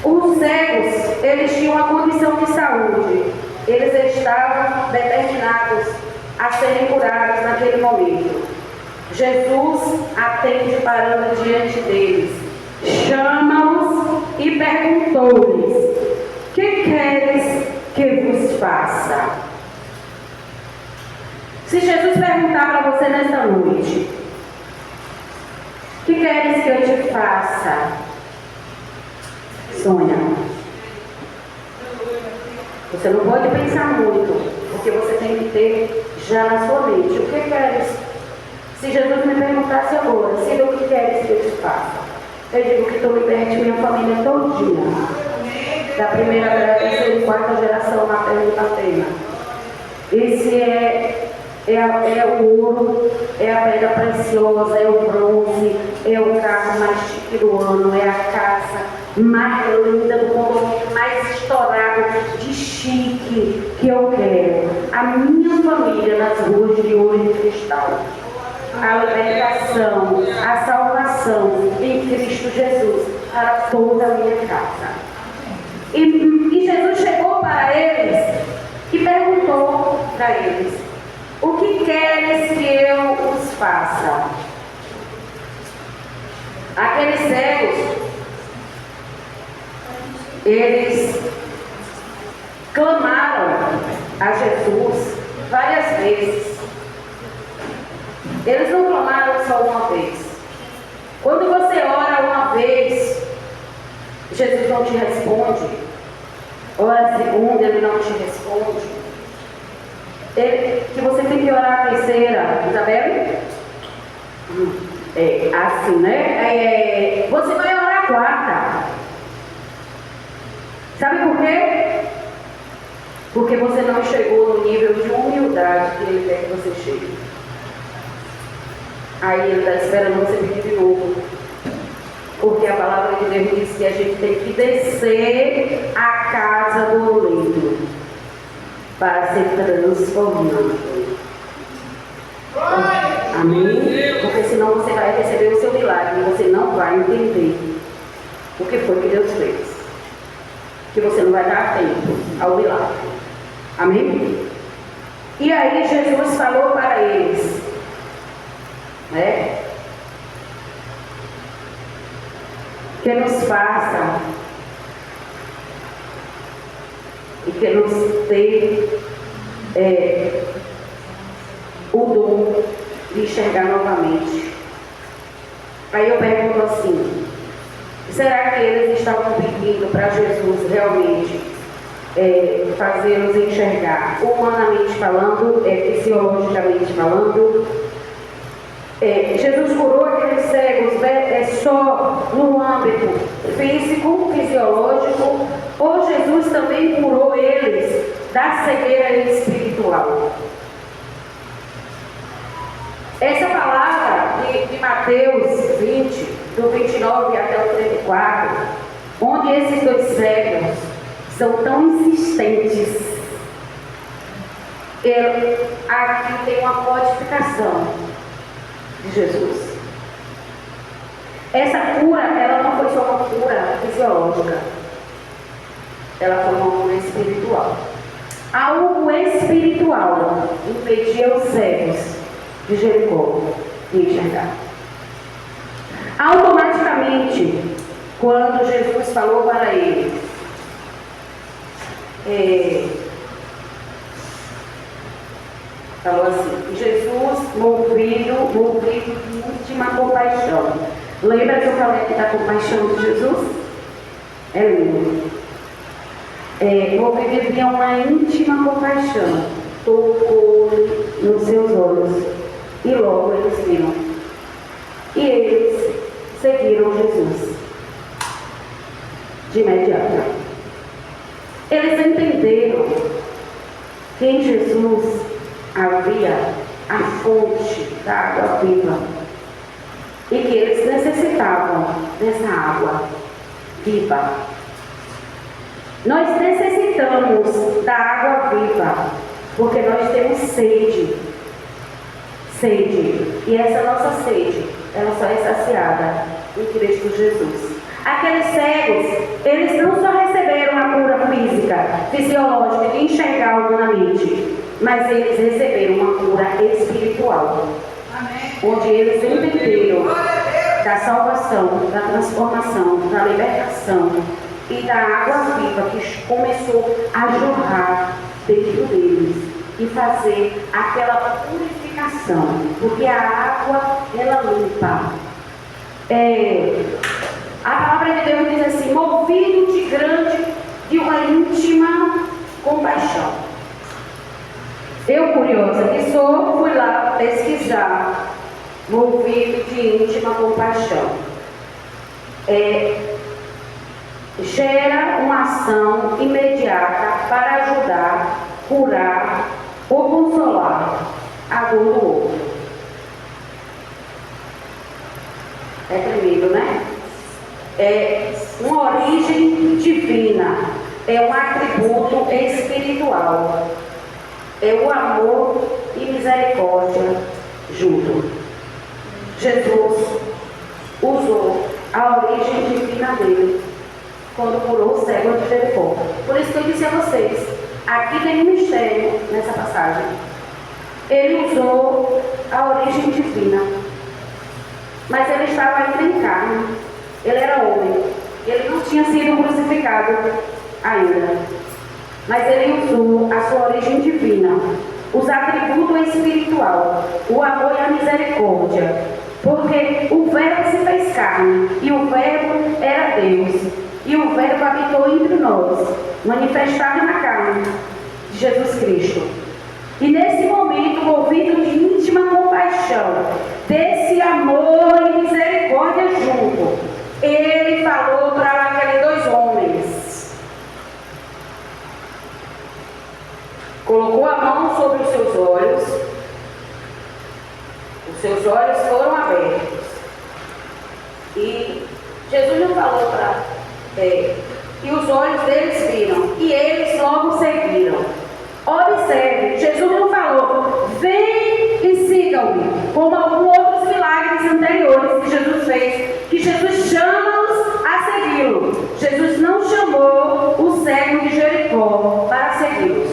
Os cegos, eles tinham uma condição de saúde. Eles estavam determinados a serem curados naquele momento. Jesus atende parando diante deles, chama-os e perguntou-lhes: que queres que vos faça? Se Jesus perguntar para você nesta noite: que queres que eu te faça? Sonha. Você não pode pensar muito, porque você tem que ter já na sua mente: o que queres? Se Jesus me perguntasse agora: Senhor, o que queres que eu te faça? Eu digo que tu liberte minha família todinha, da primeira, terceira e quarta geração, materna e paterna. Esse é o ouro, é a pedra preciosa, é o bronze, é o carro mais chique do ano, é a casa mais linda do condomínio, mais estourado de chique que eu quero. A minha família nas ruas de ouro e cristal. A libertação, a salvação em Cristo Jesus para toda a minha casa. E Jesus chegou para eles e perguntou para eles: o que queres que eu os faça? Aqueles cegos, eles clamaram a Jesus várias vezes. Eles não clamaram só uma vez. Quando você ora uma vez, Jesus não te responde. Ora a segunda, Ele não te responde. Que você tem que orar a terceira, Isabel? É assim, né? Você vai orar a quarta. Sabe por quê? Porque você não chegou no nível de humildade que Ele quer que você chegue. Aí Ele está esperando você pedir de novo. Porque a palavra de Deus diz que a gente tem que descer a casa do oleiro para ser transformado. Amém? Porque senão você vai receber o seu milagre e você não vai entender o que foi que Deus fez. Que você não vai dar tempo ao milagre. Amém? E aí Jesus falou para eles, que nos faça e que nos dê o dom de enxergar novamente. Aí eu pergunto assim: será que eles estavam pedindo para Jesus realmente fazer-nos enxergar, humanamente falando, fisiologicamente falando? Jesus curou aqueles cegos só no âmbito físico, fisiológico, ou Jesus também curou eles da cegueira espiritual? Essa palavra de Mateus 20, do 29 até o 34, onde esses dois cegos são tão insistentes, aqui tem uma codificação de Jesus. Essa cura, ela não foi só uma cura fisiológica, ela foi uma cura espiritual. Algo espiritual impedia os cegos de Jericó de enxergar. Automaticamente, quando Jesus falou para ele, falou assim: Jesus, movido de íntima compaixão. Lembra que eu falei que da compaixão de Jesus? É lindo. Movido de uma íntima compaixão, tocou-lhe nos seus olhos, e logo eles viram. E eles seguiram Jesus de imediato. Eles entenderam que em Jesus havia a fonte da água viva e que eles necessitavam dessa água viva. Nós necessitamos da água viva porque nós temos sede. E essa nossa sede ela só é saciada em Cristo Jesus. Aqueles cegos, eles não só receberam a cura física, fisiológica, de enxergar algo na mente, mas eles receberam uma cura espiritual. Amém. Onde eles entenderam da salvação, da transformação, da libertação e da água viva que começou a jorrar dentro deles e fazer aquela purificação, porque a água, ela limpa. A palavra de Deus diz assim: movido de uma íntima compaixão. Eu, curiosa que sou, fui lá pesquisar, movido de íntima compaixão. Gera uma ação imediata para ajudar, curar ou consolar a dor do outro. É tremendo, né? É uma origem divina, é um atributo espiritual, é o amor e misericórdia junto. Jesus usou a origem divina dele quando curou o cego de Jericó. Por isso que eu disse a vocês, aqui tem um mistério nessa passagem. Ele usou a origem divina, mas ele estava ainda em carne. Ele era homem, ele não tinha sido crucificado ainda, mas ele usou a sua origem divina, os atributos espiritual, o amor e a misericórdia, porque o verbo se fez carne, e o verbo era Deus, e o verbo habitou entre nós, manifestado na carne de Jesus Cristo. E nesse momento, movido de íntima compaixão, desse amor e misericórdia junto, ele falou para aqueles dois homens, colocou a mão sobre os seus olhos foram abertos. E Jesus não falou e os olhos deles viram, e eles logo seguiram. Observe, Jesus não falou, vem e sigam-me, como alguns outros milagres anteriores que Jesus fez, que Jesus chama-os a segui-lo. Jesus não chamou o cego de Jericó para segui-los,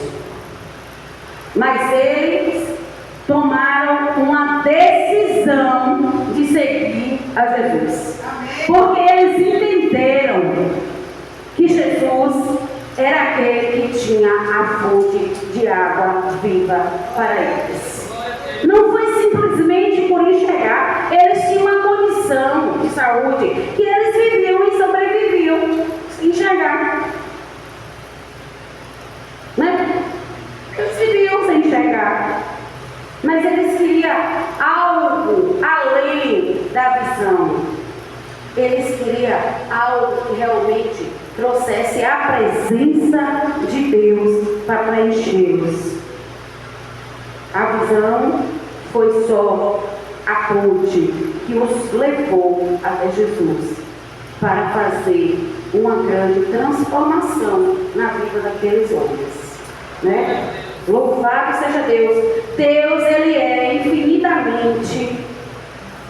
mas eles tomaram uma decisão de seguir a Jesus, porque eles entenderam que Jesus era aquele que tinha a fonte de água viva para eles. Não foi simplesmente por enxergar, eles tinham uma condição de saúde que eles viviam e sobreviviam enxergar. Né? Eles viviam sem enxergar, mas eles queriam algo além da visão. Eles queriam algo que realmente trouxesse a presença de Deus para preenchê-los. A visão foi só a ponte que os levou até Jesus para fazer uma grande transformação na vida daqueles homens, né? Louvado seja Deus. Deus, ele é infinitamente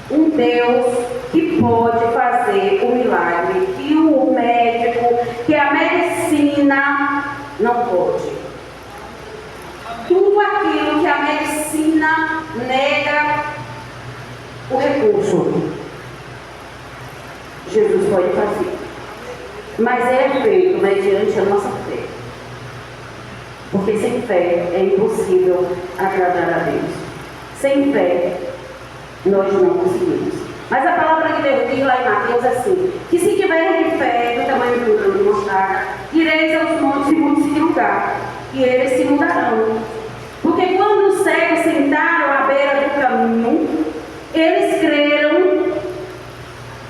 um Deus que pode fazer o milagre que o médico, que a medicina não pode. Tudo aquilo que a medicina nega o recurso, Jesus pode fazer. Mas é feito mediante a nossa fé. Porque sem fé é impossível agradar a Deus. Sem fé, nós não conseguimos. Mas a palavra de Deus diz lá em Mateus assim, que se tiverem fé do tamanho do grão de mostarda, direis aos montes e mude-se de lugar, e eles se mudarão. Porque quando os cegos sentaram à beira do caminho, eles creram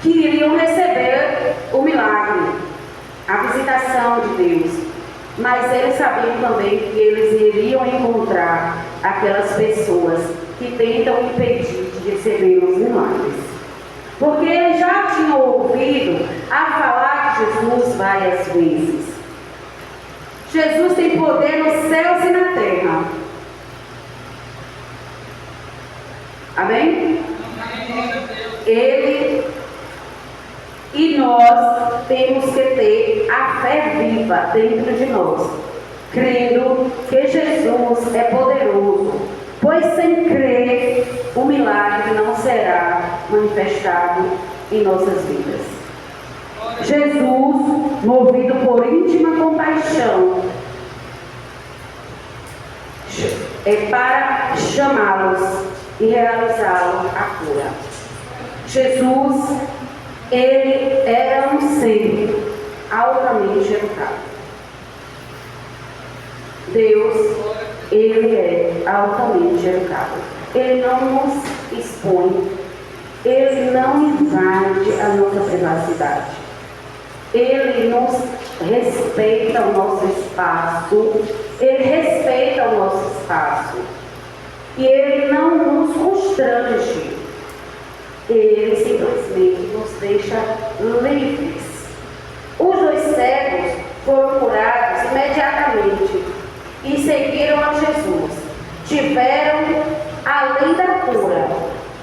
que iriam receber o milagre, a visitação de Deus. Mas eles sabiam também que eles iriam encontrar aquelas pessoas que tentam impedir de receber os milagres. Porque eles já tinham ouvido a falar de Jesus várias vezes. Jesus tem poder nos céus e na terra. Amém? Ele e nós temos que ter a fé viva dentro de nós, crendo que Jesus é poderoso, pois sem crer o milagre não será manifestado em nossas vidas. Jesus, movido por íntima compaixão, para chamá-los e realizá-lo a cura. Jesus, ele era um ser altamente educado. Deus, ele é altamente educado. Ele não nos expõe, ele não invade a nossa privacidade. Ele nos respeita o nosso espaço, ele respeita o nosso espaço. E ele não nos constrange. Ele simplesmente nos deixa livres. Os 2 cegos foram curados imediatamente e seguiram a Jesus. Tiveram, além da cura,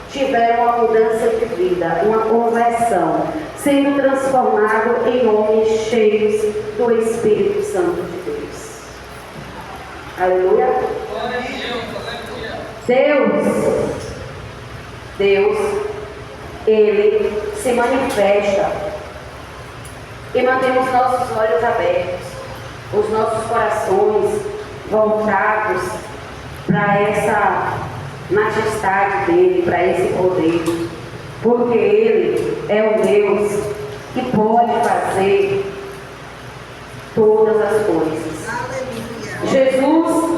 tiveram uma mudança de vida, uma conversão, sendo transformados em homens cheios do Espírito Santo de Deus. Aleluia. Deus, ele se manifesta e mantém os nossos olhos abertos, os nossos corações voltados para essa majestade dele, para esse poder, porque ele é o Deus que pode fazer todas as coisas. Jesus